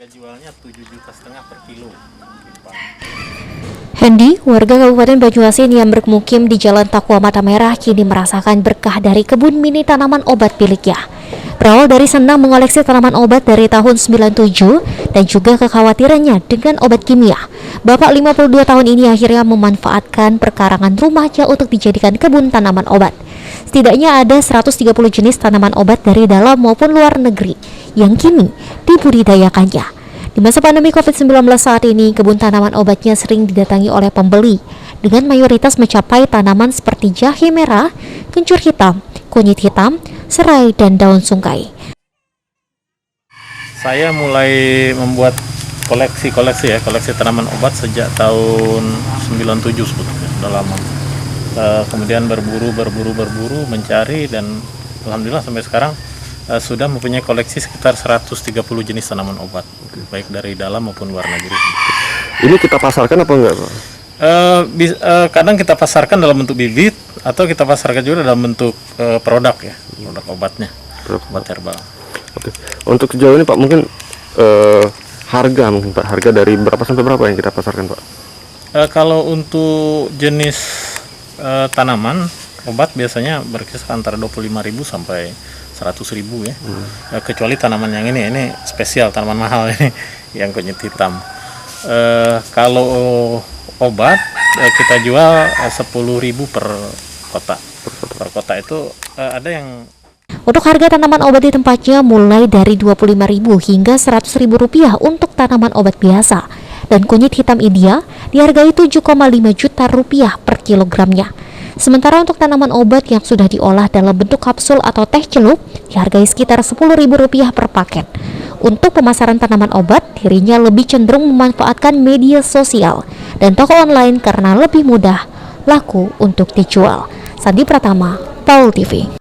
Harga jualnya 7,5 juta per kilo. Hendy, warga Kabupaten Banyuasin yang bermukim di Jalan Takwa Mata Merah, kini merasakan berkah dari kebun mini tanaman obat miliknya. Berawal dari senang mengoleksi tanaman obat dari tahun 97 dan juga kekhawatirannya dengan obat kimia, Bapak 52 tahun ini akhirnya memanfaatkan perkarangan rumahnya untuk dijadikan kebun tanaman obat. Setidaknya ada 130 jenis tanaman obat dari dalam maupun luar negeri yang kini dibudidayakannya. Di masa pandemi COVID-19 saat ini, kebun tanaman obatnya sering didatangi oleh pembeli dengan mayoritas mencapai tanaman seperti jahe merah, kencur hitam, kunyit hitam, serai, dan daun sungkai. Saya mulai membuat koleksi tanaman obat sejak tahun 97 sebetulnya, udah lama. Kemudian berburu mencari, dan alhamdulillah sampai sekarang sudah mempunyai koleksi sekitar 130 jenis tanaman obat, baik dari dalam maupun luar negeri. Ini kita pasarkan apa enggak, Pak? Kadang kita pasarkan dalam bentuk bibit, atau kita pasarkan juga dalam bentuk produk ya, produk obatnya, obat herbal. Oke. Untuk sejauh ini Pak, mungkin harga dari berapa sampai berapa yang kita pasarkan, Pak? Kalau untuk jenis tanaman obat biasanya berkisar antara 25.000 sampai 100.000 ya. Kecuali tanaman yang ini spesial, tanaman mahal ini yang kunyit hitam. Kalau obat kita jual 10.000 per kota. Per kota itu ada yang. Untuk harga tanaman obat di tempatnya mulai dari 25.000 hingga 100.000 rupiah untuk tanaman obat biasa, dan kunyit hitam India dihargai 7,5 juta rupiah per kilogramnya. Sementara untuk tanaman obat yang sudah diolah dalam bentuk kapsul atau teh celup dihargai sekitar 10.000 rupiah per paket. Untuk pemasaran tanaman obat, dirinya lebih cenderung memanfaatkan media sosial dan toko online karena lebih mudah laku untuk dijual. Sandi Pratama, Paul TV.